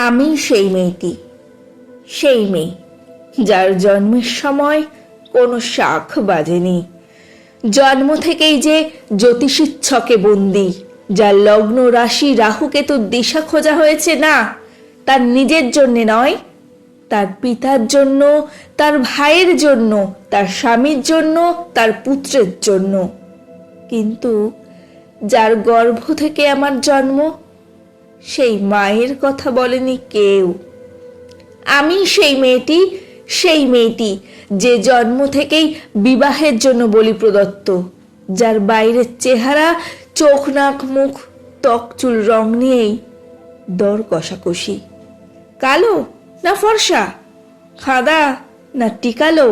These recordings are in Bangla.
আমি সেই মেয়েটি, সেই মেয়ে যার জন্মের সময় কোনো শাখ বাজেনি, জন্ম থেকেই যে জ্যোতিষীর ছকে বন্দি, যার লগ্ন রাশি রাহুকেতুর দিশা খোঁজা হয়েছে না তার নিজের জন্যে নয়, তার পিতার জন্য, তার ভাইয়ের জন্য, তার স্বামীর জন্য, তার পুত্রের জন্য, কিন্তু যার গর্ভ থেকে আমার জন্ম সেই মায়ের কথা বলেনি কেউ। আমি সেই মেয়েটি যে জন্ম থেকেই বিবাহের জন্য বলি প্রদত্ত, যার বাইরের চেহারা, চোখ নাক মুখ ত্বক চুল রং নিয়েই দর কষাকষি, কালো না ফর্সা, খাদা না টিকালো,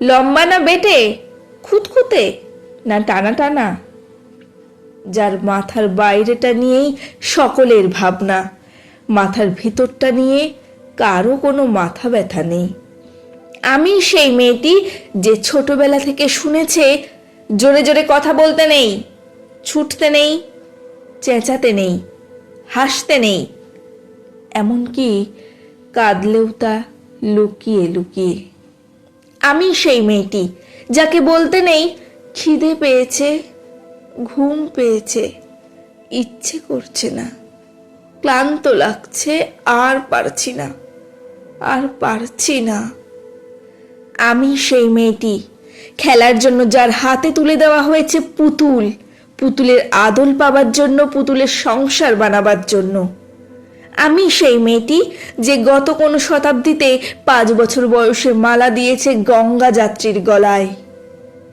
লম্বা না বেটে, খুঁতখুঁতে না টানা টানা, যার মাথার বাইরেটা নিয়েই সকলের ভাবনা, মাথার ভিতরটা নিয়ে কারো কোনো মাথা ব্যথা নেই। আমি সেই মেয়েটি যে ছোটবেলা থেকে শুনেছে জোরে জোরে কথা বলতে নেই, ছুটতে নেই, চেঁচাতে নেই, হাসতে নেই, এমনকি কাঁদলেও তা লুকিয়ে লুকিয়ে। আমি সেই মেয়েটি যাকে বলতে নেই খিদে পেয়েছে, ঘুম পেয়েছে, ইচ্ছে করছে না, ক্লান্ত লাগছে, আর পারছি না, আর পারছি না। আমি সেই মেয়েটি খেলার জন্য যার হাতে তুলে দেওয়া হয়েছে পুতুল, পুতুলের আদল পাবার জন্য, পুতুলের সংসার বানাবার জন্য। আমি সেই মেয়েটি যে গত কোনো শতাব্দীতে 5 বছর বয়সে মালা দিয়েছে গঙ্গা যাত্রীর গলায়,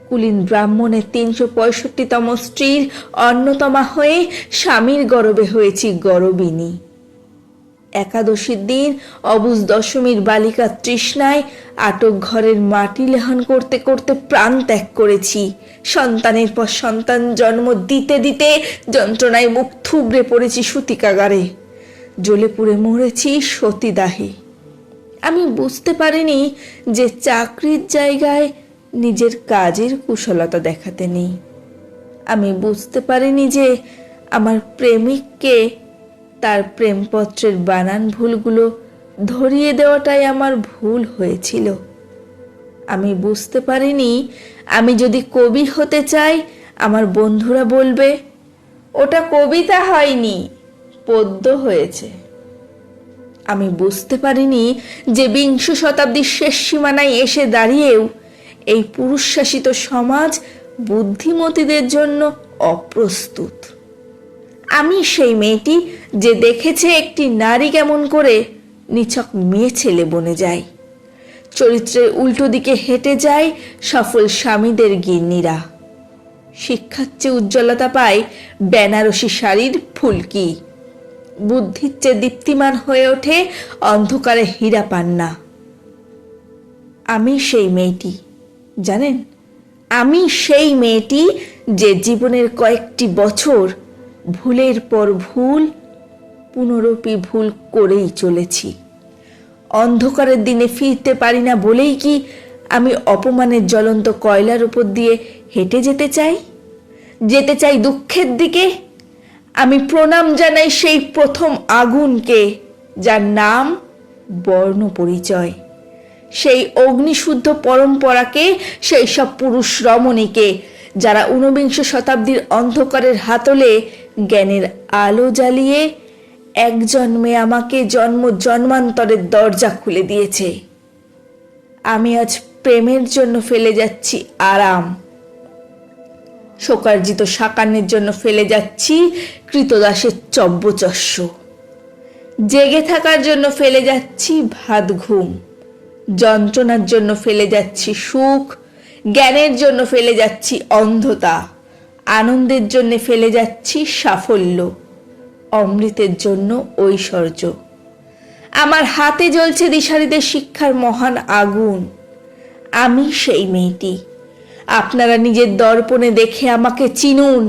কুলীন ব্রাহ্মণের 365তম স্ত্রীর অন্যতমা হয়ে স্বামীর গরবে হয়েছি গরবিনী। একাদশীর দিন অবুজ দশমীর বালিকা তৃষ্ণায় আটক ঘরের মাটি লেহন করতে করতে প্রাণ ত্যাগ করেছি। সন্তানের পর সন্তান জন্ম দিতে দিতে যন্ত্রণায় মুখ থুবড়ে পড়েছি সূতিকাগারে, জ্বলে পুড়ে মরেছি সতীদাহে। আমি বুঝতে পারিনি যে চাকরির জায়গায় নিজের কাজের কুশলতা দেখাতে নেই। আমি বুঝতে পারিনি যে আমার প্রেমিককে তার প্রেমপত্রের বানান ভুলগুলো ধরিয়ে দেওয়াটাই আমার ভুল হয়েছিল। আমি বুঝতে পারিনি আমি যদি কবি হতে চাই আমার বন্ধুরা বলবে ওটা কবিতা হয়নি, পদ্য হয়েছে। আমি বুঝতে পারিনি যে 20 শতাব্দীর শেষ সীমানায় এসে দাঁড়িয়েও এই পুরুষ শাসিত সমাজ বুদ্ধিমতীদের জন্য অপ্রস্তুত। আমি সেই মেয়েটি যে দেখেছে একটি নারী কেমন করে নিছক মেয়ে ছেলে বনে যায়, চরিত্রের উল্টো দিকে হেঁটে যায় সফল স্বামীদের গিন্নিরা। শিক্ষার চেয়ে উজ্জ্বলতা পায় বেনারসি শাড়ির ফুলকি, বুদ্ধির চেয়ে দীপ্তিমান হয়ে ওঠে অন্ধকারে হীরা পান্না। আমি সেই মেয়েটি, জানেন, আমি সেই মেয়েটি যে জীবনের কয়েকটি বছর ভুলের পর ভুল, পুনরপি ভুল করেই চলেছি। অন্ধকারের দিনে ফিরতে পারি না বলেই কি আমি অপমানের জ্বলন্ত কয়লার উপর দিয়ে হেঁটে যেতে চাই দুঃখের দিকে। আমি প্রণাম জানাই সেই প্রথম আগুনকে, যার নাম বর্ণ পরিচয়, সেই অগ্নিশুদ্ধ পরম্পরাকে, সেই সব পুরুষ রমণীকে যারা 19 শতাব্দীর অন্ধকারের হাতলে জ্ঞানের আলো জ্বালিয়ে এক জন্মে আমাকে জন্ম জন্মান্তরের দরজা খুলে দিয়েছে। আমি আজ প্রেমের জন্য ফেলে যাচ্ছি আরাম, শোকার্জিত সাকান্নের জন্য ফেলে যাচ্ছি কৃতদাসের চব্যচস্য, জেগে থাকার জন্য ফেলে যাচ্ছি ভাত ঘুম, যন্ত্রণার জন্য ফেলে যাচ্ছি সুখ, জ্ঞানের জন্য ফেলে যাচ্ছি অন্ধতা, আনন্দের জন্য ফেলে যাচ্ছি সাফল্য, অমৃতের জন্য ঐশ্বর্য। আমার হাতে জ্বলছে দিশারিদের শিক্ষার মহান আগুন। আমি সেই মেয়েটি। আপনারা নিজের দর্পণে দেখে আমাকে চিনুন,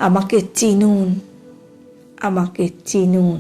আমাকে চিনুন, আমাকে চিনুন।